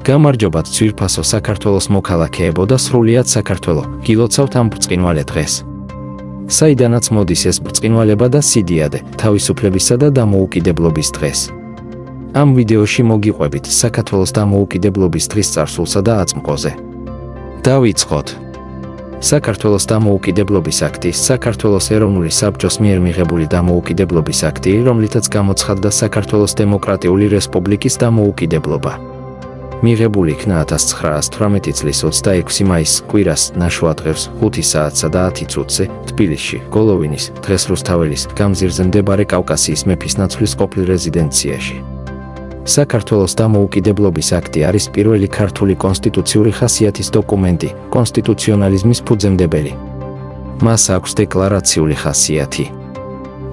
გამარჯობათ ძვირფასო საქართველოს მოქალაქეებო და სრულიად საქართველო, გილოცავთ ამ ბრწყინვალე დღეს. საიდანაც მოდის ეს ბრწყინვალება და სიდიადე, თავისუფლებისა და დამოუკიდებლობის დღეს. ამ ვიდეოში მოგიყვებით საქართველოს დამოუკიდებლობის დღის წარსულსა და აწმყოზე. დავიწყოთ. საქართველოს დამოუკიდებლობის აქტი საქართველოს ეროვნული საბჭოს მიერ მიღებული დამოუკიდებლობის აქტი, რომლითაც გამოცხადდა საქართველოს დემოკრატიული რესპუბლიკის დამოუკიდებლობა. მიღებული იქნა 1918 წლის 26 მაისს კვირას ნაშუადღებს 5 საათსა და 10 წუთზე თბილისში, გოლოვინის, დღეს რუსთაველის გამზირზე მდებარე კავკასიის მეფისნაცვლის ყოფილ რეზიდენციაში. საქართველოს დამოუკიდებლობის აქტი არის პირველი ქართული კონსტიტუციური ხასიათის დოკუმენტი, კონსტიტუციონალიზმის ფუძემდებელი. მას აქვს დეკლარაციული ხასიათი.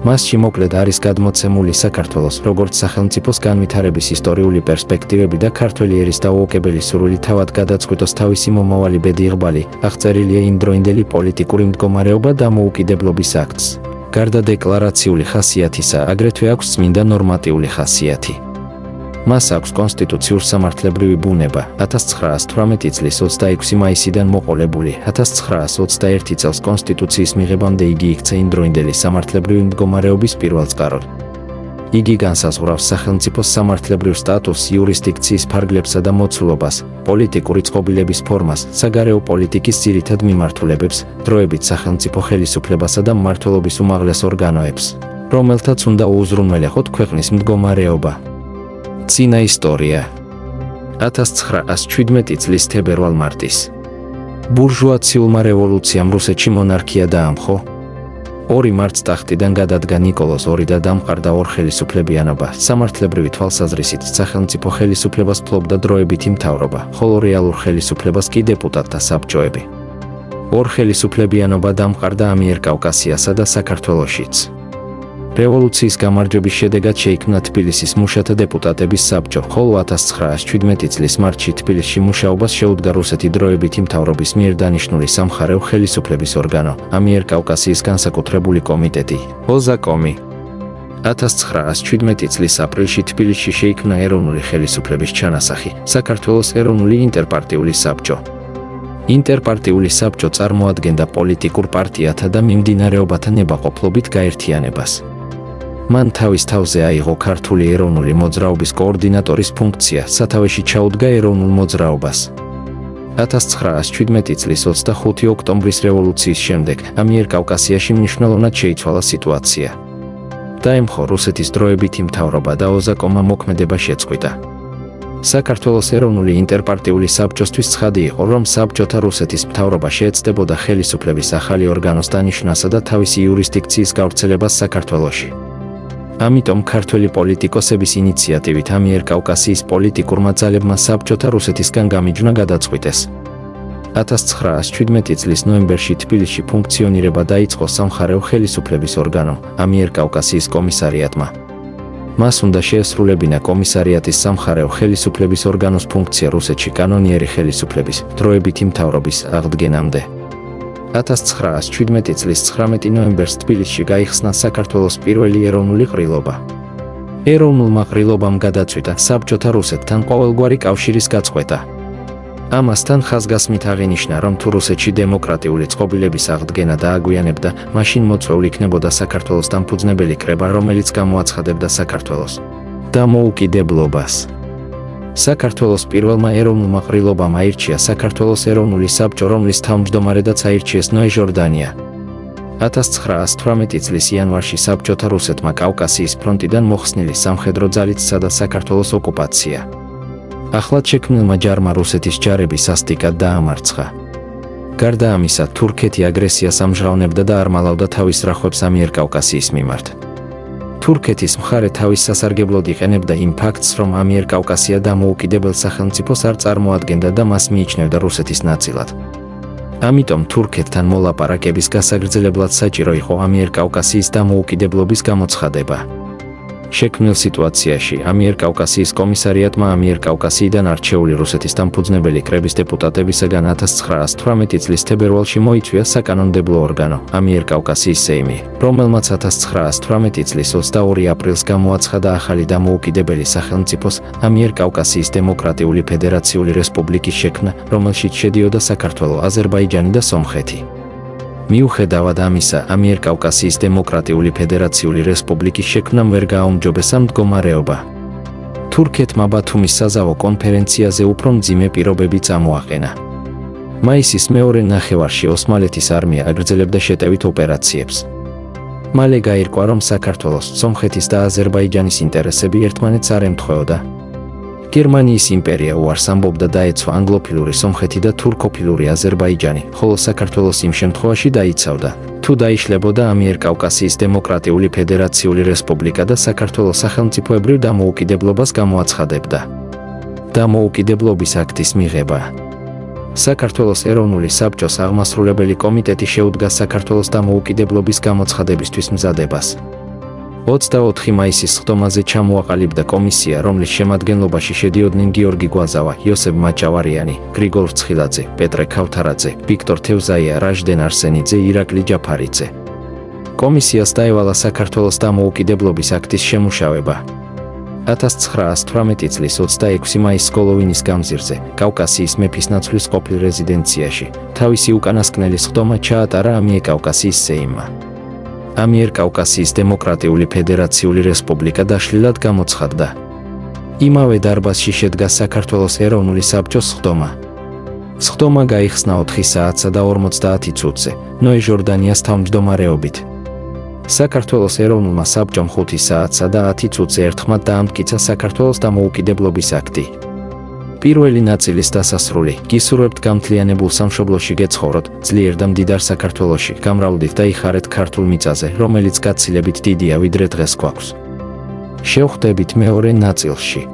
მასში მოკლედ არის გადმოცემული საქართველოს როგორც სახელმწიფოს განვითარების ისტორიული პერსპექტივები და ქართველი ერის დაუოკებელი სურვილი თავად გადაწყვიტოს თავისი მომავალი ბედი-იղბალი, აღწერილია იმდროინდელი პოლიტიკური მდგომარეობა დამოუკიდებლობის აქტს. გარდა დეკლარაციული ხასიათისა, აგრეთვე აქვს წმინდა ნორმატიული ხასიათი. მას აქვს კონსტიტუციურ-სამართლებრივი ბუნება, 1918 წლის 26 მაისიდან მოყოლებული, 1921 წელს კონსტიტუციის მიღებამდე იგი იქცა იმდროინდელი სამართლებრივი მდგომარეობის პირველ წყაროდ. იგი განსაზღვრავს სახელმწიფოს სამართლებრივ სტატუსს, იურისდიქციის ფარგლებსა და მოცულობას, პოლიტიკური წყობილების ფორმას, საგარეო პოლიტიკის ძირითად მიმართულებებს, დროებით სახელმწიფო ხელისუფლებასა და მმართველობის უმაღლეს ორგანოებს, რომელთაც უნდა უზრუნველეყოთ ქვეყნის მდგომარეობა. წინა ისტორია. 1917 წლის თებერვალ-მარტის ბურჟუაციულმა რევოლუციამ რუსეთში მონარქია დაამხო. 2 მარტს ტახტიდან გადადგა ნიკოლოზ II და დამყარდა ორხელისუფლებიანობა. სამართლებრივი თვალსაზრისით სახელმწიფო ხელისუფლებას ფლობდა დროებითი მთავრობა, ხოლო რეალურ ხელისუფლებას კი დეპუტატთა საბჭოები. ორხელისუფლებიანობა დამყარდა ამიერკავკასიასა და საქართველოშიც. რევოლუციის გამარჯვების შედეგად შეიქმნა თბილისის მუშათა დეპუტატების საბჭო, ხოლო 1917 წლის მარტში თბილისში მუშაობას შეუდგა რუსეთი დროებითი მთავრობის მიერ დანიშნული სამხარეო ხელისუფლების ორგანო, ამიერკავკასიის განსაკუთრებული კომიტეტი, ოზაკომი. 1917 წლის აპრილში თბილისში შეიქმნა ეროვნული ხელისუფლების ჩანასახი, საქართველოს ეროვნული ინტერპარტიული საბჭო. ინტერპარტიული საბჭო წარმოადგენდა პოლიტიკურ პარტიათა და მიმდინარეობათა ნებაყოფლობით გაერთიანებას. მან თავის თავზე აიღო ქართული ეროვნული მოძრაობის კოორდინატორის ფუნქცია, სათავეში ჩაუდგა ეროვნულ მოძრაობას. 1917 წლის 25 ოქტომბრის რევოლუციის შემდეგ ამიერკავკასიაში მნიშვნელოვნად შეიცვალა სიტუაცია. დაემხო რუსეთის დროებითი მთავრობა და ოზაკომმა მოქმედება შეწყვიტა. საქართველოს ეროვნული ინტერპარტიული საბჭოსთვის ცხადი იყო, რომ საბჭოთა რუსეთის მთავრობა შეეცდებოდა ხელისუფლების ახალი ორგანოს დანიშვნასა და თავისი იურისდიქციის გავრცელებას საქართველოში. ამიტომ ქართველი პოლიტიკოსების ინიციატივით ამიერკავკასიის პოლიტიკურმა ძალებმა საბჭოთა რუსეთისგან გამიჯვნა გადაწყვიტეს. 1917 წლის ნოემბერში თბილისში ფუნქციონირება დაიწყო სამხარეო ხელისუფლების ორგანომ, ამიერკავკასიის კომისარიატმა. მას უნდა შეესრულებინა კომისარიატის სამხარეო ხელისუფლების ორგანოს ფუნქცია რუსეთში კანონიერი ხელისუფლების, დროებითი მთავრობის აღდგენამდე. 1917 წლის 19 ნოემბერს თბილისში გაიხსნა საქართველოს პირველი ეროვნული ყრილობა. ეროვნულმა ყრილობამ გადაწყვიტა საბჭოთა რუსეთთან ყოველგვარი კავშირის გაწყვეტა. ამასთან ხაზგასმით აღინიშნა, რომ თუ რუსეთში დემოკრატიული წყობილების აღდგენა დააგვიანებდა, მაშინ მოწვეულ იქნებოდა საქართველოს დამფუძნებელი კრება, რომელიც გამოაცხადებდა საქართველოს დამოუკიდებლობას. საქართველოს პირველმა ეროვნულმა ყრილობამ აირჩია საქართველოს ეროვნული საბჭო, რომლის თავმჯდომარედაც აირჩიეს ნოე ჟორდანია. 1918 წლის იანვარში საბჭოთა რუსეთმა კავკასიის ფრონტიდან მოხსნილი სამხედრო ძალით სცადა საქართველოს ოკუპაცია. ახლად შექმნილმა ჯარმა რუსეთის ჯარები სასტიკად დაამარცხა. გარდა ამისა, თურქეთი აგრესიას ამჟღავნებდა და არ მალავდა თავის რახვებს ამიერკავკასიის მიმართ. თურქეთის მხარე თავის სასარგებლოდ იყენებდა იმ ფაქტს, რომ ამიერკავკასია დამოუკიდებელ სახელმწიფოს არ წარმოადგენდა და მას მიიჩნევდა რუსეთის ნაწილად. ამიტომ თურქეთთან მოლაპარაკების გასაგრძელებლად საჭირო იყო ამიერკავკასიის დამოუკიდებლობის გამოცხადება. შექმნილ სიტუაციაში ამიერკავკასიის კომისარიატმა ამიერკავკასიიდან არჩეული რუსეთის დამფუძნებელი კრების დეპუტატებისაგან 1918 წლის თებერვალში მოიწვია საკანონმდებლო ორგანო ამიერკავკასიის სეიმი, რომელმაც 1918 წლის 22 აპრილს გამოაცხადა ახალი დამოუკიდებელი სახელმწიფოს ამიერკავკასიის დემოკრატიული ფედერაციული რესპუბლიკის შექმნა, რომელშიც შედიოდა საქართველო, აზერბაიჯანი და სომხეთი. მიუხედავად ამისა, ამიერკავკასიის დემოკრატიული ფედერაციული რესპუბლიკის შექმნამ ვერ გააუმჯობესა მდგომარეობა. თურქეთმა ბათუმის საზავო კონფერენციაზე უფრო მძიმე პირობები წამოაყენა. მაისის მეორე ნახევარში ოსმალეთის არმია აგრძელებდა შეტევით ოპერაციებს. მალე გაირკვა, რომ საქართველოს, სომხეთის და აზერბაიჯანის ინტერესები ერთმანეთს არ ემთხვეოდა. გერმანიის იმპერია უარს ამბობდა დაეცვა ანგლოფილური სომხეთი და თურქოფილური აზერბაიჯანი, ხოლო საქართველოს იმ შემთხვევაში დაიცავდა, თუ დაიშლებოდა ამიერკავკასიის დემოკრატიული ფედერაციული რესპუბლიკა და საქართველოს სახელმწიფოებრივ დამოუკიდებლობას გამოაცხადებდა. დამოუკიდებლობის აქტის მიღება. საქართველოს ეროვნული საბჭოს აღმასრულებელი კომიტეტი შეუდგა საქართველოს დამოუკიდებლობის გამოცხადებისთვის მზადებას. 24 მაისის სხდომაზე ჩამოაყალიბდა კომისია, რომლის შემადგენლობაში შედიოდნენ გიორგი გვაზავა, იოსებ მაჭავარიანი, გრიგორ ცხილაძე, პეტრე ქავთარაძე, ვიქტორ თევზაია, რაჟდენ არსენიძე, ირაკლი ჯაფარიძე. კომისიას დაევალა საქართველოს დამოუკიდებლობის აქტის შემუშავება. 1918 წლის 26 მაისს გოლოვინის გამზირზე, კავკასიის მეფისნაცვლის ყოფილ რეზიდენციაში, თავისი უკანასკნელი სხდომა ჩაატარა ამიერკავკასიის სეიმმა. ამიერკავკასიის დემოკრატიული ფედერაციული რესპუბლიკა დაშლილად გამოცხადდა. იმავე დარბაზში შედგა საქართველოს ეროვნული საბჭოს სხდომა. სხდომა გაიხსნა 4 საათსა და 50 წუთზე, ნოე ჟორდანიას თავმჯდომარეობით. საქართველოს ეროვნულმა საბჭომ 5 საათსა და 10 წუთზე ერთხმად დაამტკიცა საქართველოს დამოუკიდებლობის აქტი. პირველი ნაწილის დასასრული, გისურვებთ გამთლიანებულ სამშობლოში გეცხოვროთ, ძლიერ და მდიდარ საქართველოში, გამრავლდით და იხარეთ ქართულ მიწაზე, რომელიც გაცილებით დიდია ვიდრე დღეს გვაქვს. შევხვდებით მეორე ნაწილში.